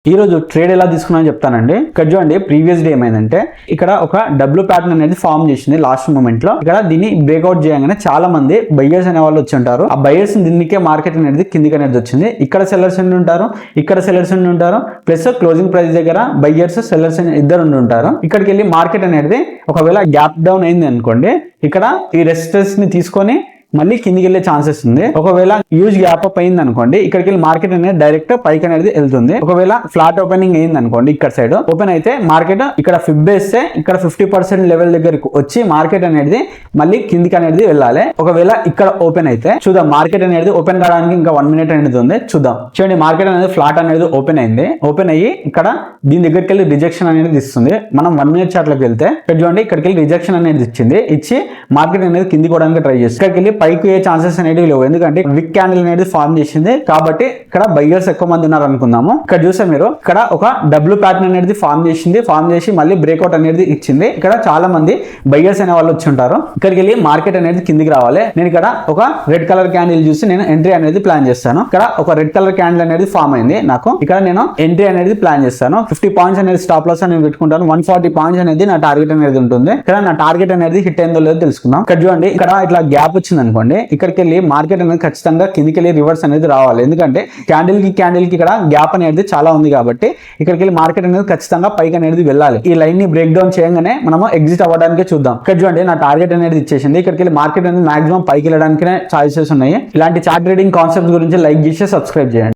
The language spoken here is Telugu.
ఈ రోజు ట్రేడ్ ఎలా తీసుకున్నానని చెప్తానండి. ఇక్కడ చూడండి, ప్రీవియస్ డే ఏమైందంటే ఇక్కడ ఒక డబ్ల్యూ ప్యాటర్న్ అనేది ఫామ్ చేసింది లాస్ట్ మూమెంట్ లో. ఇక్కడ దీన్ని బ్రేక్అవుట్ చేయగానే చాలా మంది బయ్యర్స్ అనే వాళ్ళు వచ్చి ఉంటారు. ఆ బయ్యర్స్ దీనికే మార్కెట్ అనేది కిందికి అనేది వచ్చింది. ఇక్కడ సెల్లర్స్ ఉండి ఉంటారు, ఇక్కడ సెల్లర్స్ ఉండి ఉంటారు, ప్లస్ క్లోజింగ్ ప్రైస్ దగ్గర బయ్యర్స్ సెల్లర్స్ ఇద్దరు ఉండి ఉంటారు. ఇక్కడికి వెళ్ళి మార్కెట్ అనేది ఒకవేళ గ్యాప్ డౌన్ అయింది అనుకోండి, ఇక్కడ ఈ రెసిస్టెన్స్ ని తీసుకొని మళ్ళీ కిందికి వెళ్ళే ఛాన్సెస్ ఉంది. ఒకవేళ యూజ్ గ్యాప్ అప్ అయింది అనుకోండి, ఇక్కడికి వెళ్ళి మార్కెట్ అనేది డైరెక్ట్ పైకి అనేది వెళ్తుంది. ఒకవేళ ఫ్లాట్ ఓపెనింగ్ అయింది అనుకోండి, ఇక్కడ సైడ్ ఓపెన్ అయితే మార్కెట్ ఇక్కడ ఫిబ్ వేస్తే ఇక్కడ 50% లెవెల్ దగ్గరకు వచ్చి మార్కెట్ అనేది మళ్ళీ కిందికి అనేది వెళ్ళాలి. ఒకవేళ ఇక్కడ ఓపెన్ అయితే చూద్దాం, మార్కెట్ అనేది ఓపెన్ కావడానికి ఇంకా 1 మినిట్ అనేది ఉంది, చూద్దాం. చూడండి, మార్కెట్ అనేది ఫ్లాట్ అనేది ఓపెన్ అయింది. ఓపెన్ అయ్యి ఇక్కడ దీని దగ్గరికి వెళ్ళి రిజెక్షన్ అనేది ఇస్తుంది. మనం 1 మినిట్ చార్ట్లోకి వెళ్తే ఇక్కడ చూడండి, ఇక్కడికి వెళ్ళి రిజెక్షన్ అనేది ఇచ్చింది. ఇచ్చి మార్కెట్ అనేది కిందికి పోవడానికి ట్రై చేస్తుంది. ఇక్కడికి వెళ్ళి పైకి ఏ ఛాన్సెస్ అనేవి లేవు, ఎందుకంటే విక్ క్యాండిల్ అనేది ఫార్మ్ చేసింది కాబట్టి ఇక్కడ బయ్యర్స్ ఎక్కువ మంది ఉన్నారు అనుకుందాము. ఇక్కడ చూస్తే మీరు ఇక్కడ ఒక డబ్ల్యూ ప్యాటర్న్ అనేది ఫార్మ్ చేసింది. ఫార్మ్ చేసి మళ్ళీ బ్రేక్అవుట్ అనేది ఇచ్చింది. ఇక్కడ చాలా మంది బయ్యర్స్ అనే వాళ్ళు వచ్చి ఉంటారు. ఇక్కడికి వెళ్ళి మార్కెట్ అనేది కిందికి రావాలి. నేను ఇక్కడ ఒక రెడ్ కలర్ క్యాండిల్ చూసి నేను ఎంట్రీ అనేది ప్లాన్ చేస్తాను. ఇక్కడ ఒక రెడ్ కలర్ క్యాండిల్ అనేది ఫామ్ అయింది నాకు. ఇక్కడ నేను ఎంట్రీ అనేది ప్లాన్ చేస్తాను. 50 పాయింట్స్ అనేది స్టాప్ లాస్ అనేది పెట్టుకుంటాను. 140 పాయింట్స్ అనేది నా టార్గెట్ అనేది ఉంటుంది. ఇక్కడ నా టార్గెట్ అనేది హిట్ అయిందో లేదో తెలుసుకుందాం. ఇక్కడ చూడండి, ఇక్కడ ఇట్లా గ్యాప్ వచ్చింది అనుకోండి, ఇక్కడికి వెళ్ళి మార్కెట్ అనేది ఖచ్చితంగా కిందికి వెళ్ళి రివర్స్ అనేది రావాలి. ఎందుకంటే క్యాండిల్ కి ఇక్కడ గ్యాప్ అనేది చాలా ఉంది కాబట్టి ఇక్కడికి వెళ్ళి మార్కెట్ అనేది ఖచ్చితంగా పైకి అనేది వెళ్ళాలి. ఈ లైన్ ని బ్రేక్ డౌన్ చేయగానే మనము ఎగ్జిట్ అవ్వడానికి చూద్దాం. ఇక్కడ చూడండి, నా టార్గెట్ అనేది ఇచ్చేసింది. ఇక్కడికి వెళ్ళి మార్కెట్ అనేది మాక్సిమం పైకి వెళ్ళడానికి ఛాయిసెస్ ఉన్నాయి. ఇలాంటి చార్ట్ ట్రేడింగ్ కాన్సెప్ట్ గురించి లైక్ చేసి సబ్స్క్రైబ్ చేయండి.